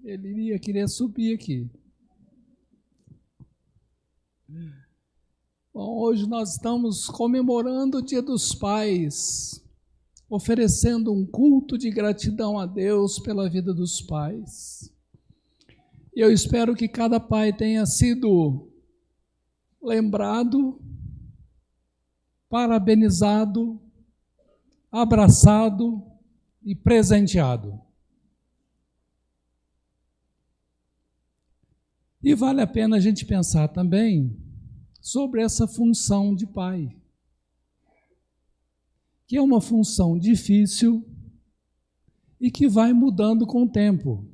Ele iria querer subir aqui. Bom, hoje nós estamos comemorando o Dia dos Pais, oferecendo um culto de gratidão a Deus pela vida dos pais. E eu espero que cada pai tenha sido lembrado, parabenizado, abraçado e presenteado. E vale a pena a gente pensar também sobre essa função de pai, que é uma função difícil e que vai mudando com o tempo.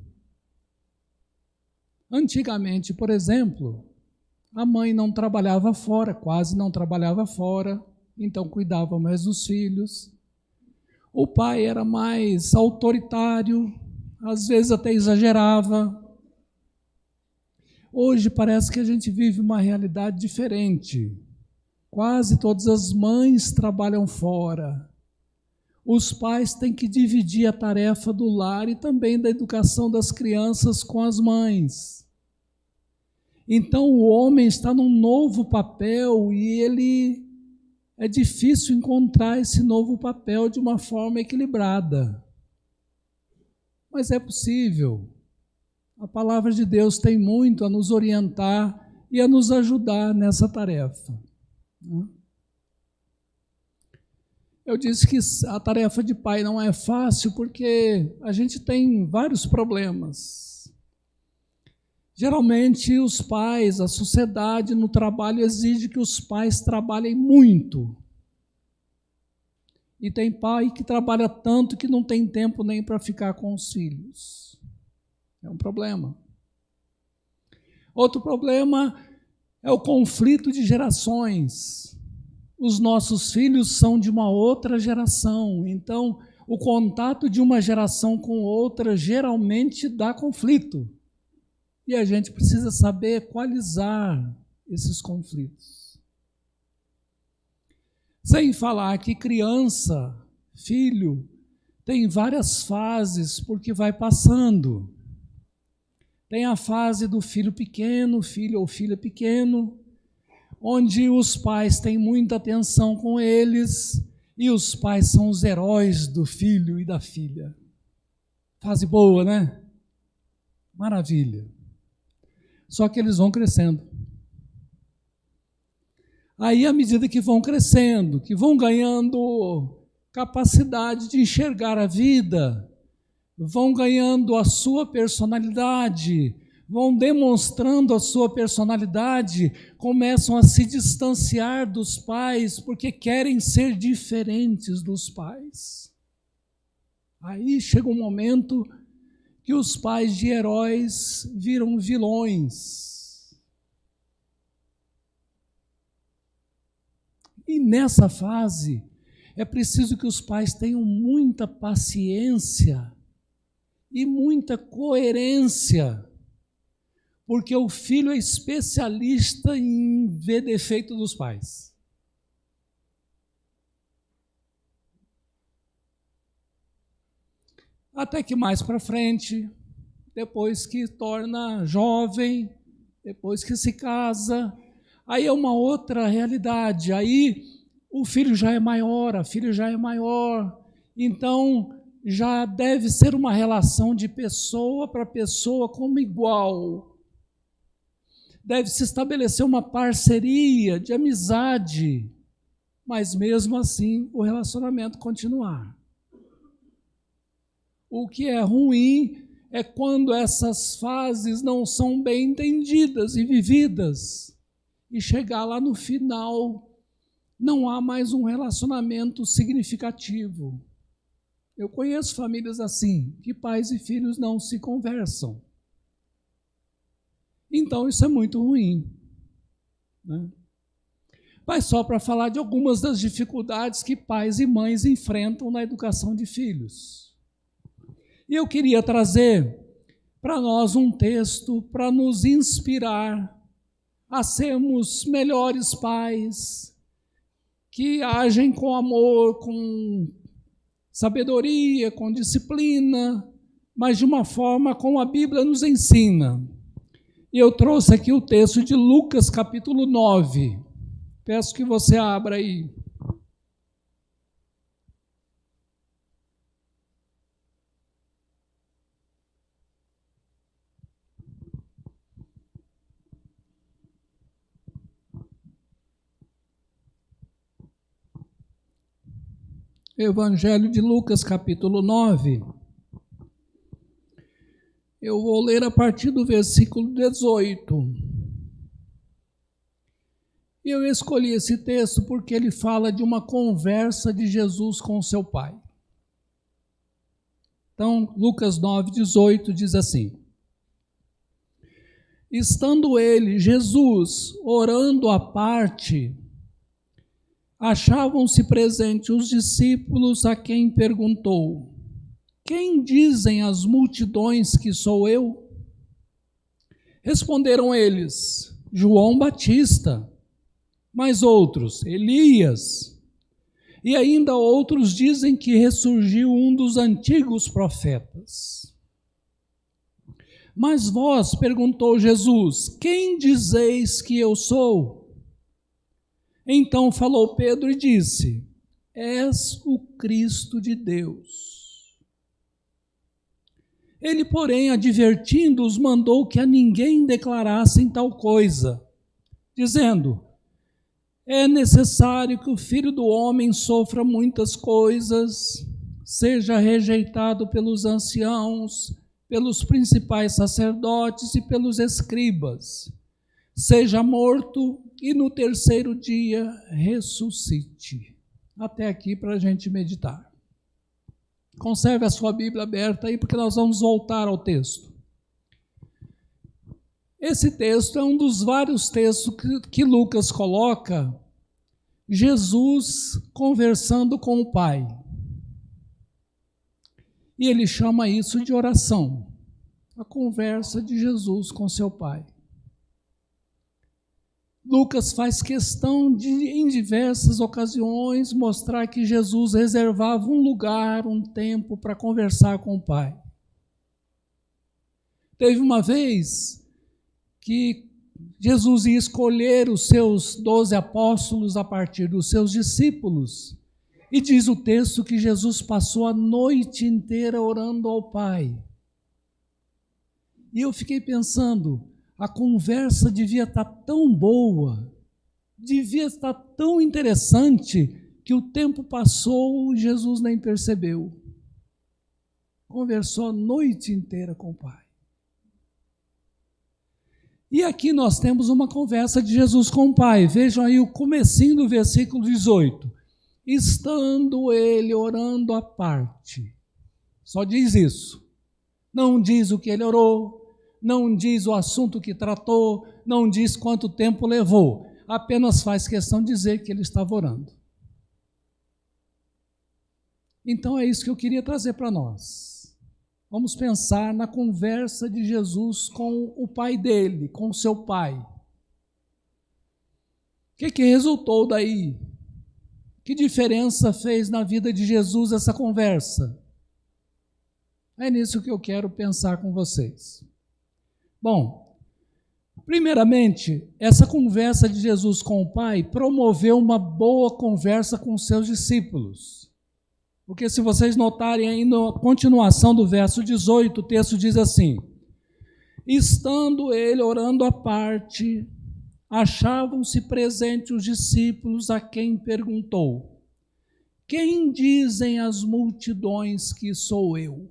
Antigamente, por exemplo, a mãe não trabalhava fora, quase não trabalhava fora, então cuidava mais dos filhos. O pai era mais autoritário, às vezes até exagerava. Hoje parece que a gente vive uma realidade diferente. Quase todas as mães trabalham fora. Os pais têm que dividir a tarefa do lar e também da educação das crianças com as mães. Então o homem está num novo papel e é difícil encontrar esse novo papel de uma forma equilibrada. Mas é possível. A palavra de Deus tem muito a nos orientar e a nos ajudar nessa tarefa. Eu disse que a tarefa de pai não é fácil porque a gente tem vários problemas. Geralmente os pais, a sociedade no trabalho exige que os pais trabalhem muito. E tem pai que trabalha tanto que não tem tempo nem para ficar com os filhos. É um problema. Outro problema é o conflito de gerações. Os nossos filhos são de uma outra geração, então o contato de uma geração com outra geralmente dá conflito. E a gente precisa saber equalizar esses conflitos. Sem falar que criança, filho, tem várias fases porque vai passando. Tem a fase do filho pequeno, filho ou filha pequeno, onde os pais têm muita atenção com eles e os pais são os heróis do filho e da filha. Fase boa, né? Maravilha. Só que eles vão crescendo. Aí, à medida que vão crescendo, que vão ganhando capacidade de enxergar a vida, vão ganhando a sua personalidade, vão demonstrando a sua personalidade, começam a se distanciar dos pais porque querem ser diferentes dos pais. Aí chega um momento que os pais de heróis viram vilões. E nessa fase, é preciso que os pais tenham muita paciência e muita coerência, porque o filho é especialista em ver defeito dos pais. Até que mais para frente, depois que torna jovem, depois que se casa, aí é uma outra realidade, aí o filho já é maior, a filha já é maior, então já deve ser uma relação de pessoa para pessoa como igual. Deve se estabelecer uma parceria de amizade, mas mesmo assim o relacionamento continuar. O que é ruim é quando essas fases não são bem entendidas e vividas, e chegar lá no final, não há mais um relacionamento significativo. Eu conheço famílias assim, que pais e filhos não se conversam. Então isso é muito ruim, né? Mas só para falar de algumas das dificuldades que pais e mães enfrentam na educação de filhos. E eu queria trazer para nós um texto para nos inspirar a sermos melhores pais, que agem com amor, com sabedoria, com disciplina, mas de uma forma como a Bíblia nos ensina. E eu trouxe aqui o texto de Lucas, capítulo 9. Peço que você abra aí. Evangelho de Lucas, capítulo 9. Eu vou ler a partir do versículo 18. Eu escolhi esse texto porque ele fala de uma conversa de Jesus com seu Pai. Então, Lucas 9, 18 diz assim: Estando ele, Jesus, orando à parte, achavam-se presentes os discípulos, a quem perguntou: Quem dizem as multidões que sou eu? Responderam eles: João Batista, mas outros, Elias, e ainda outros dizem que ressurgiu um dos antigos profetas. Mas vós, perguntou Jesus, quem dizeis que eu sou? Então falou Pedro e disse: És o Cristo de Deus. Ele, porém, advertindo-os, mandou que a ninguém declarassem tal coisa, dizendo: É necessário que o Filho do Homem sofra muitas coisas, seja rejeitado pelos anciãos, pelos principais sacerdotes e pelos escribas, seja morto e no terceiro dia ressuscite. Até aqui para a gente meditar. Conserve a sua Bíblia aberta aí, porque nós vamos voltar ao texto. Esse texto é um dos vários textos que Lucas coloca Jesus conversando com o Pai. E ele chama isso de oração, a conversa de Jesus com seu Pai. Lucas faz questão de, em diversas ocasiões, mostrar que Jesus reservava um lugar, um tempo para conversar com o Pai. Teve uma vez que Jesus ia escolher os seus 12 apóstolos a partir dos seus discípulos, e diz o texto que Jesus passou a noite inteira orando ao Pai. E eu fiquei pensando, a conversa devia estar tão boa, devia estar tão interessante, que o tempo passou e Jesus nem percebeu. Conversou a noite inteira com o Pai. E aqui nós temos uma conversa de Jesus com o Pai. Vejam aí o comecinho do versículo 18. Estando ele orando à parte. Só diz isso. Não diz o que ele orou, não diz o assunto que tratou, não diz quanto tempo levou. Apenas faz questão de dizer que ele estava orando. Então é isso que eu queria trazer para nós. Vamos pensar na conversa de Jesus com o Pai dele, com o seu Pai. O que resultou daí? Que diferença fez na vida de Jesus essa conversa? É nisso que eu quero pensar com vocês. Bom, primeiramente, essa conversa de Jesus com o Pai promoveu uma boa conversa com os seus discípulos. Porque se vocês notarem aí na continuação do verso 18, o texto diz assim: Estando ele orando à parte, achavam-se presentes os discípulos, a quem perguntou: Quem dizem as multidões que sou eu?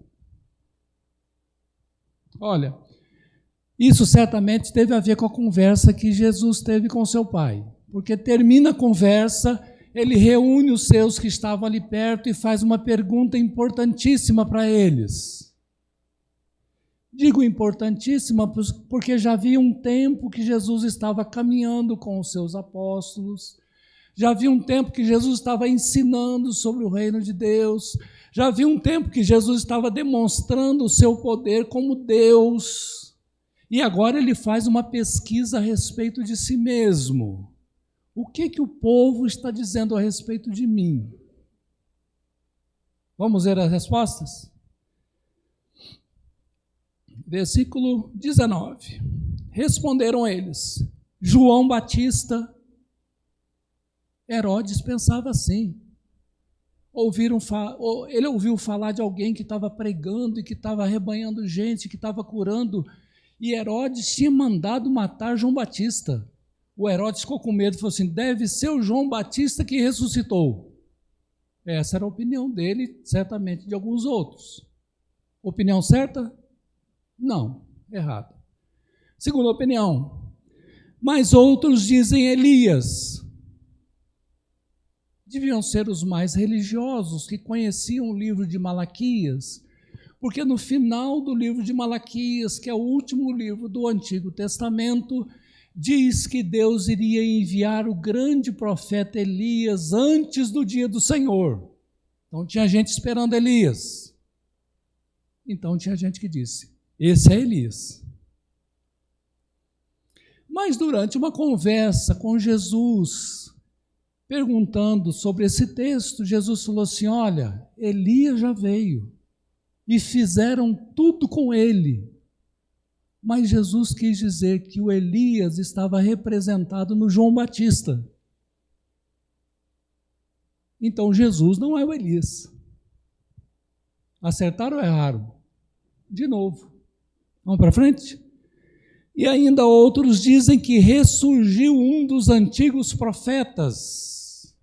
Olha, isso certamente teve a ver com a conversa que Jesus teve com seu Pai, porque termina a conversa, ele reúne os seus que estavam ali perto e faz uma pergunta importantíssima para eles. Digo importantíssima porque já havia um tempo que Jesus estava caminhando com os seus apóstolos, já havia um tempo que Jesus estava ensinando sobre o reino de Deus, já havia um tempo que Jesus estava demonstrando o seu poder como Deus, e agora ele faz uma pesquisa a respeito de si mesmo. O que o povo está dizendo a respeito de mim? Vamos ver as respostas? versículo 19. Responderam eles: João Batista. Herodes pensava assim. Ele ouviu falar de alguém que estava pregando e que estava arrebanhando gente, que estava curando, e Herodes tinha mandado matar João Batista. O Herodes ficou com medo e falou assim: deve ser o João Batista que ressuscitou. Essa era a opinião dele, certamente de alguns outros. Opinião certa? Não, errada. Segunda opinião: mas outros dizem Elias. Deviam ser os mais religiosos que conheciam o livro de Malaquias, porque no final do livro de Malaquias, que é o último livro do Antigo Testamento, diz que Deus iria enviar o grande profeta Elias antes do dia do Senhor. Então tinha gente esperando Elias. Então tinha gente que disse: esse é Elias. Mas durante uma conversa com Jesus, perguntando sobre esse texto, Jesus falou assim: olha, Elias já veio e fizeram tudo com ele. Mas Jesus quis dizer que o Elias estava representado no João Batista. Então Jesus não é o Elias. Acertaram ou erraram? De novo. Vamos para frente? E ainda outros dizem que ressurgiu um dos antigos profetas.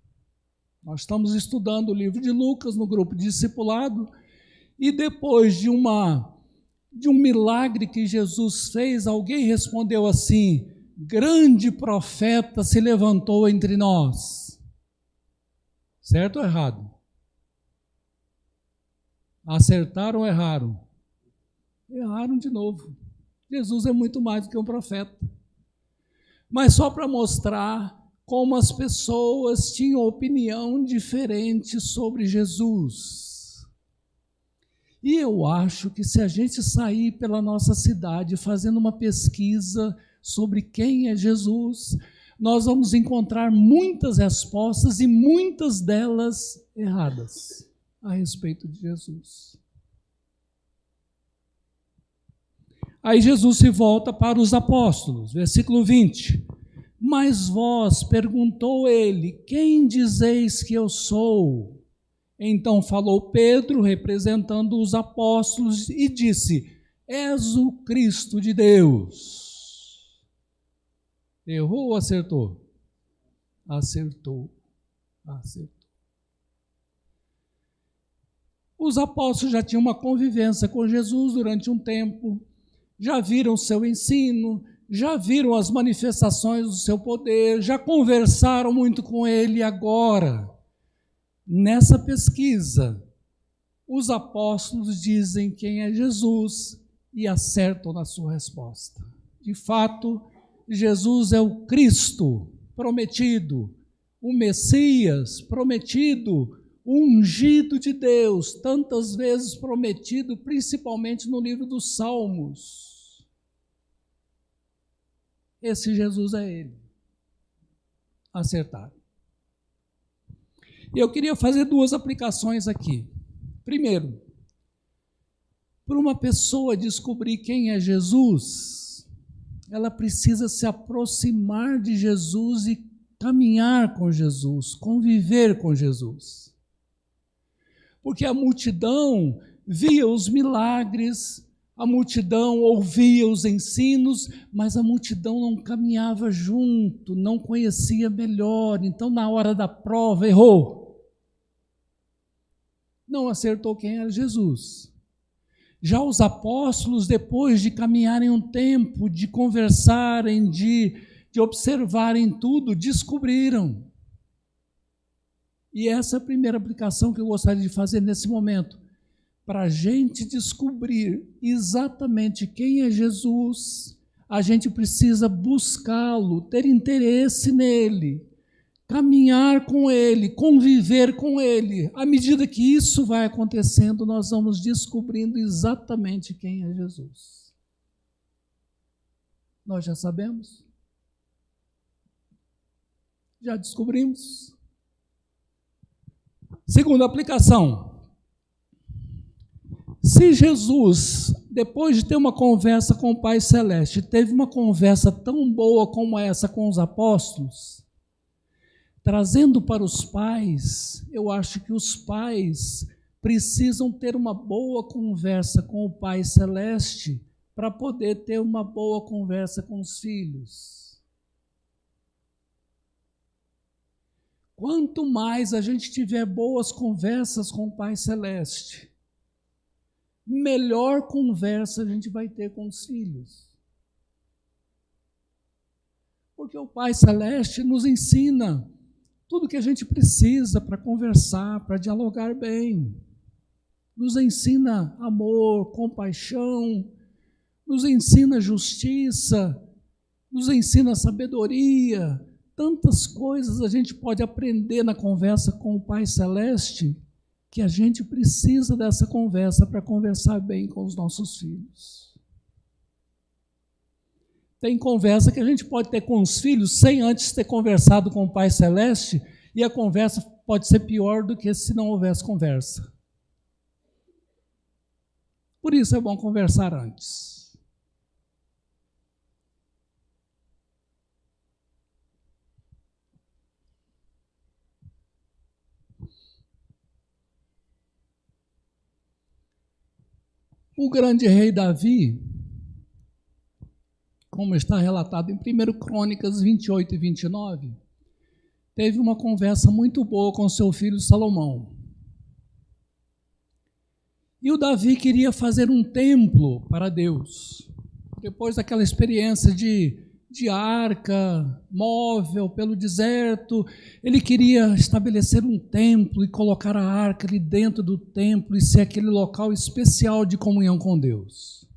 Nós estamos estudando o livro de Lucas no grupo de discipulado, e depois de um milagre que Jesus fez, alguém respondeu assim: grande profeta se levantou entre nós. Certo ou errado? Acertaram ou erraram? Erraram de novo. Jesus é muito mais do que um profeta. Mas só para mostrar como as pessoas tinham opinião diferente sobre Jesus. E eu acho que se a gente sair pela nossa cidade fazendo uma pesquisa sobre quem é Jesus, nós vamos encontrar muitas respostas e muitas delas erradas a respeito de Jesus. Aí Jesus se volta para os apóstolos, versículo 20. Mas vós, perguntou ele, quem dizeis que eu sou? Então falou Pedro, representando os apóstolos, e disse: és o Cristo de Deus. Errou ou acertou? Acertou. Os apóstolos já tinham uma convivência com Jesus durante um tempo, já viram seu ensino, já viram as manifestações do seu poder, já conversaram muito com ele. Agora, nessa pesquisa, os apóstolos dizem quem é Jesus e acertam na sua resposta. De fato, Jesus é o Cristo prometido, o Messias prometido, o ungido de Deus, tantas vezes prometido, principalmente no livro dos Salmos. Esse Jesus é ele. Acertaram. E eu queria fazer duas aplicações aqui. Primeiro, para uma pessoa descobrir quem é Jesus, ela precisa se aproximar de Jesus e caminhar com Jesus, conviver com Jesus. Porque a multidão via os milagres, a multidão ouvia os ensinos, mas a multidão não caminhava junto, não conhecia melhor. Então, na hora da prova, errou. Não acertou quem era Jesus. Já os apóstolos, depois de caminharem um tempo, de conversarem, de observarem tudo, descobriram. E essa é a primeira aplicação que eu gostaria de fazer nesse momento. Para a gente descobrir exatamente quem é Jesus, a gente precisa buscá-lo, ter interesse nele, caminhar com ele, conviver com ele. À medida que isso vai acontecendo, nós vamos descobrindo exatamente quem é Jesus. Nós já sabemos? Já descobrimos? Segunda aplicação. Se Jesus depois de ter uma conversa com o Pai Celeste, teve uma conversa tão boa como essa com os apóstolos, trazendo para os pais, eu acho que os pais precisam ter uma boa conversa com o Pai Celeste para poder ter uma boa conversa com os filhos. Quanto mais a gente tiver boas conversas com o Pai Celeste, melhor conversa a gente vai ter com os filhos. Porque o Pai Celeste nos ensina tudo que a gente precisa para conversar, para dialogar bem. Nos ensina amor, compaixão, nos ensina justiça, nos ensina sabedoria. Tantas coisas a gente pode aprender na conversa com o Pai Celeste, que a gente precisa dessa conversa para conversar bem com os nossos filhos. Tem conversa que a gente pode ter com os filhos sem antes ter conversado com o Pai Celeste, e a conversa pode ser pior do que se não houvesse conversa. Por isso é bom conversar antes. O grande rei Davi, como está relatado em 1 Crônicas 28 e 29, teve uma conversa muito boa com seu filho Salomão. E o Davi queria fazer um templo para Deus. Depois daquela experiência de arca, móvel pelo deserto, ele queria estabelecer um templo e colocar a arca ali dentro do templo e ser aquele local especial de comunhão com Deus.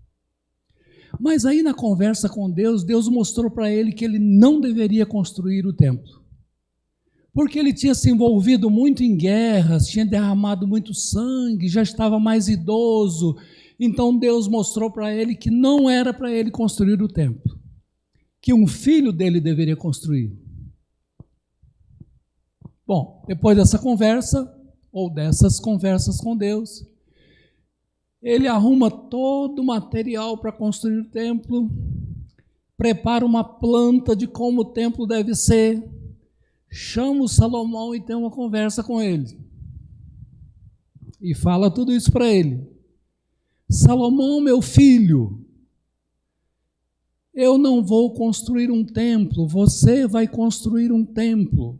Mas aí na conversa com Deus, Deus mostrou para ele que ele não deveria construir o templo. Porque ele tinha se envolvido muito em guerras, tinha derramado muito sangue, já estava mais idoso. Então Deus mostrou para ele que não era para ele construir o templo, que um filho dele deveria construir. Bom, depois dessa conversa, ou dessas conversas com Deus, ele arruma todo o material para construir o templo, prepara uma planta de como o templo deve ser, chama o Salomão e tem uma conversa com ele. E fala tudo isso para ele. Salomão, meu filho, eu não vou construir um templo, você vai construir um templo.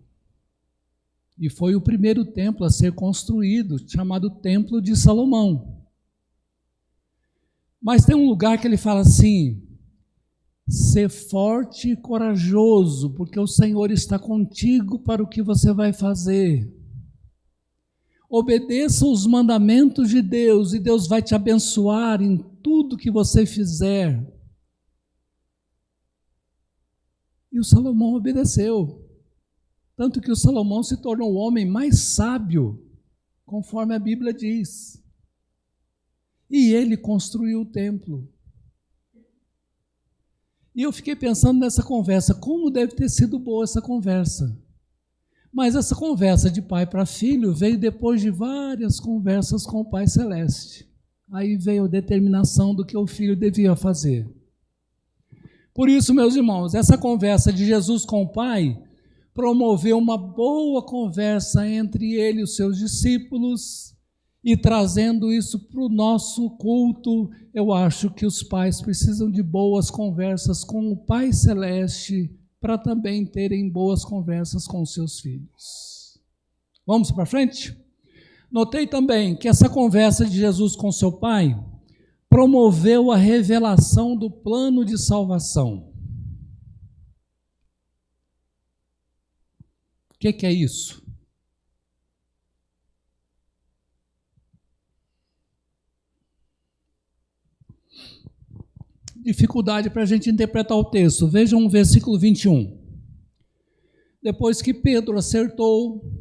E foi o primeiro templo a ser construído, chamado Templo de Salomão. Mas tem um lugar que ele fala assim: ser forte e corajoso, porque o Senhor está contigo para o que você vai fazer. Obedeça os mandamentos de Deus e Deus vai te abençoar em tudo que você fizer. E o Salomão obedeceu. Tanto que o Salomão se tornou o homem mais sábio, conforme a Bíblia diz. E ele construiu o templo. E eu fiquei pensando nessa conversa, como deve ter sido boa essa conversa. Mas essa conversa de pai para filho veio depois de várias conversas com o Pai Celeste. Aí veio a determinação do que o filho devia fazer. Por isso, meus irmãos, essa conversa de Jesus com o Pai promoveu uma boa conversa entre ele e os seus discípulos, e trazendo isso para o nosso culto, eu acho que os pais precisam de boas conversas com o Pai Celeste para também terem boas conversas com os seus filhos. Vamos para frente? Notei também que essa conversa de Jesus com seu Pai promoveu a revelação do plano de salvação. O que é isso? Dificuldade para a gente interpretar o texto. Vejam o versículo 21. Depois que Pedro acertou,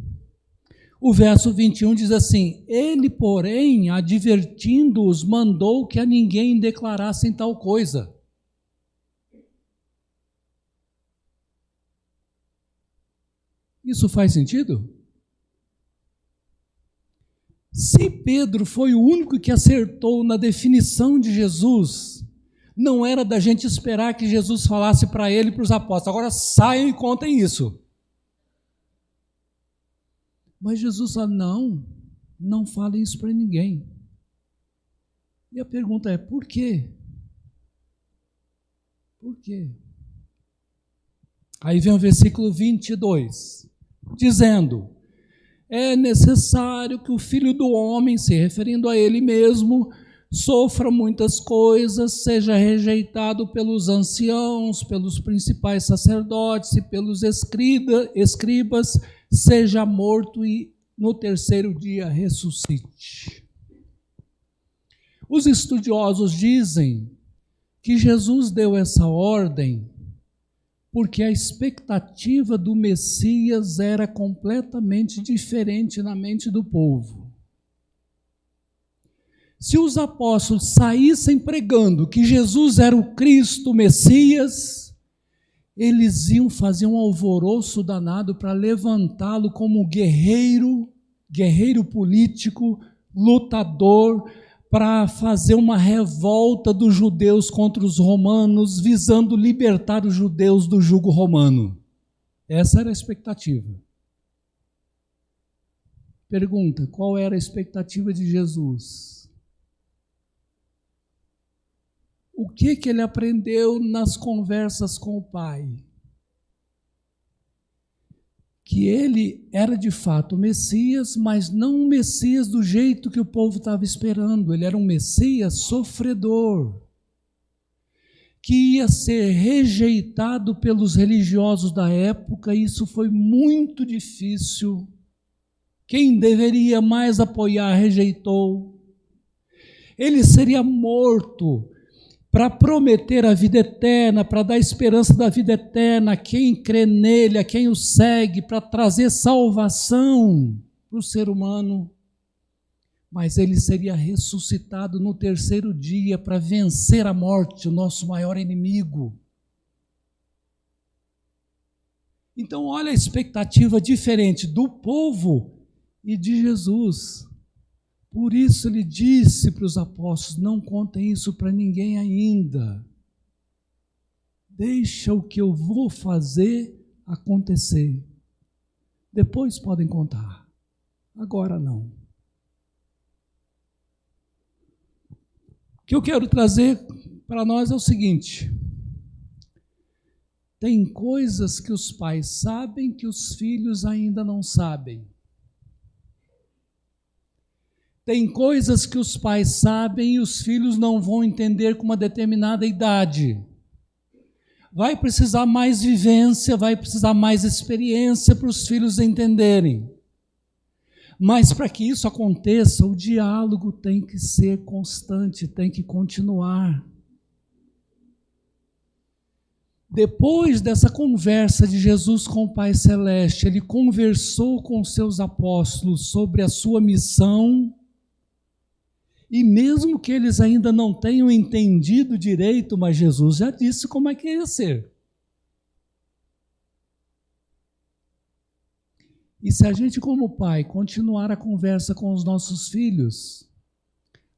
o verso 21 diz assim: ele, porém, advertindo-os, mandou que a ninguém declarassem tal coisa. Isso faz sentido? Se Pedro foi o único que acertou na definição de Jesus, não era da gente esperar que Jesus falasse para ele e para os apóstolos: agora saiam e contem isso. Mas Jesus fala: não falem isso para ninguém. E a pergunta é: por quê? Por quê? Aí vem o versículo 22, dizendo: é necessário que o Filho do Homem, se referindo a ele mesmo, sofra muitas coisas, seja rejeitado pelos anciãos, pelos principais sacerdotes e pelos escribas, seja morto e no terceiro dia ressuscite. Os estudiosos dizem que Jesus deu essa ordem porque a expectativa do Messias era completamente diferente na mente do povo. Se os apóstolos saíssem pregando que Jesus era o Cristo, o Messias, eles iam fazer um alvoroço danado para levantá-lo como guerreiro político, lutador, para fazer uma revolta dos judeus contra os romanos, visando libertar os judeus do jugo romano. Essa era a expectativa. Pergunta: qual era a expectativa de Jesus? O que ele aprendeu nas conversas com o Pai? Que ele era de fato o Messias, mas não um Messias do jeito que o povo estava esperando. Ele era um Messias sofredor, que ia ser rejeitado pelos religiosos da época. Isso foi muito difícil. Quem deveria mais apoiar rejeitou. Ele seria morto para prometer a vida eterna, para dar esperança da vida eterna a quem crê nele, a quem o segue, para trazer salvação para o ser humano. Mas ele seria ressuscitado no terceiro dia para vencer a morte, o nosso maior inimigo. Então, olha a expectativa diferente do povo e de Jesus. Por isso ele disse para os apóstolos: não contem isso para ninguém ainda. Deixa o que eu vou fazer acontecer. Depois podem contar. Agora não. O que eu quero trazer para nós é o seguinte: tem coisas que os pais sabem que os filhos ainda não sabem. Tem coisas que os pais sabem e os filhos não vão entender com uma determinada idade. Vai precisar mais vivência, vai precisar mais experiência para os filhos entenderem. Mas para que isso aconteça, o diálogo tem que ser constante, tem que continuar. Depois dessa conversa de Jesus com o Pai Celeste, ele conversou com seus apóstolos sobre a sua missão. E mesmo que eles ainda não tenham entendido direito, mas Jesus já disse como é que ia ser. E se a gente, como pai, continuar a conversa com os nossos filhos,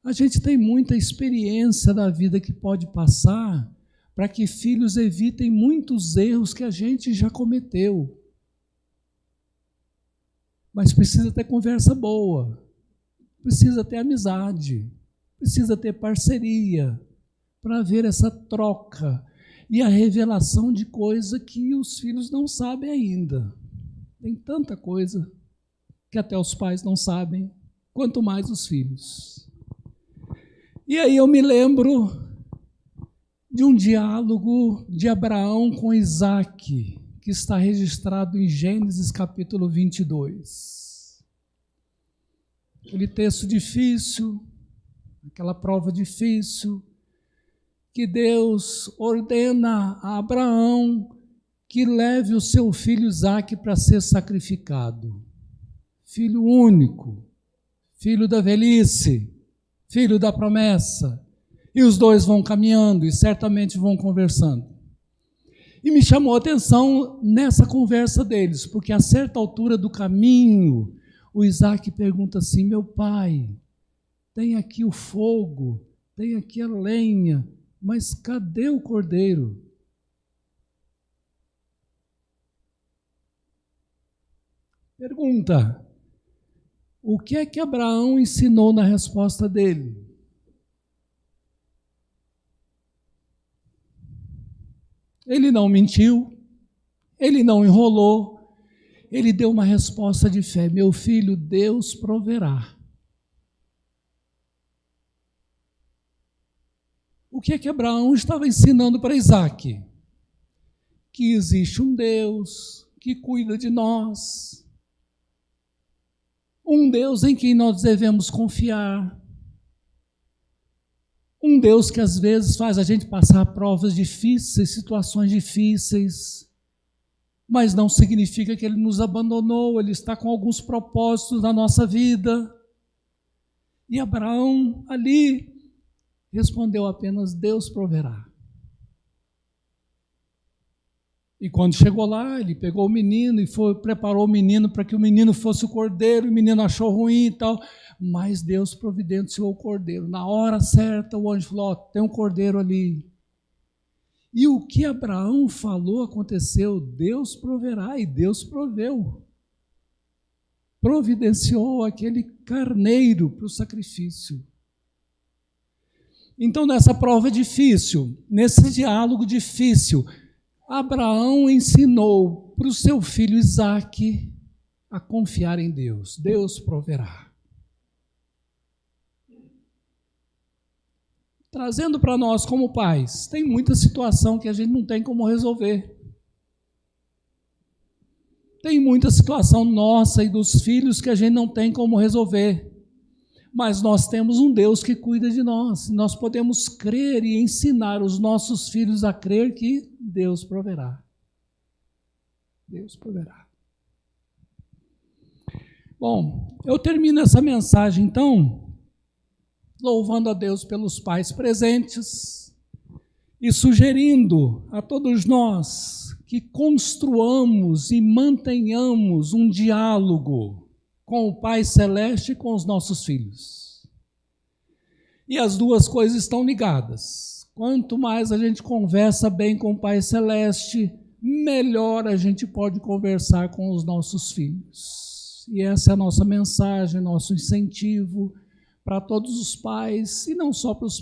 a gente tem muita experiência da vida que pode passar para que filhos evitem muitos erros que a gente já cometeu. Mas precisa ter conversa boa. Precisa ter amizade, precisa ter parceria, para haver essa troca e a revelação de coisa que os filhos não sabem ainda. Tem tanta coisa que até os pais não sabem, quanto mais os filhos. E aí eu me lembro de um diálogo de Abraão com Isaque, que está registrado em Gênesis capítulo 22. Aquele texto difícil, aquela prova difícil, que Deus ordena a Abraão que leve o seu filho Isaque para ser sacrificado. Filho único, filho da velhice, filho da promessa. E os dois vão caminhando e certamente vão conversando. E me chamou a atenção nessa conversa deles, porque a certa altura do caminho, O Isaac pergunta assim: meu pai, tem aqui o fogo, tem aqui a lenha, mas cadê o cordeiro? Pergunta: o que é que Abraão ensinou na resposta dele? Ele não mentiu, ele não enrolou, ele deu uma resposta de fé: meu filho, Deus proverá. O que é que Abraão estava ensinando para Isaac? Que existe um Deus que cuida de nós, um Deus em quem nós devemos confiar, um Deus que às vezes faz a gente passar provas difíceis, situações difíceis, mas não significa que Ele nos abandonou, Ele está com alguns propósitos na nossa vida. E Abraão ali respondeu apenas: Deus proverá. E quando chegou lá, ele pegou o menino e preparou o menino para que o menino fosse o cordeiro. O menino achou ruim e tal, mas Deus providenciou o cordeiro. Na hora certa, o anjo falou: tem um cordeiro ali. E o que Abraão falou aconteceu. Deus proverá, e Deus proveu. Providenciou aquele carneiro para o sacrifício. Então, nessa prova difícil, nesse diálogo difícil, Abraão ensinou para o seu filho Isaque a confiar em Deus. Deus proverá. Trazendo para nós como pais, tem muita situação que a gente não tem como resolver. Tem muita situação nossa e dos filhos que a gente não tem como resolver. Mas nós temos um Deus que cuida de nós. Nós podemos crer e ensinar os nossos filhos a crer que Deus proverá. Deus proverá. Bom, eu termino essa mensagem, então, louvando a Deus pelos pais presentes e sugerindo a todos nós que construamos e mantenhamos um diálogo com o Pai Celeste e com os nossos filhos. E as duas coisas estão ligadas. Quanto mais a gente conversa bem com o Pai Celeste, melhor a gente pode conversar com os nossos filhos. E essa é a nossa mensagem, nosso incentivo para todos os pais, e não só para os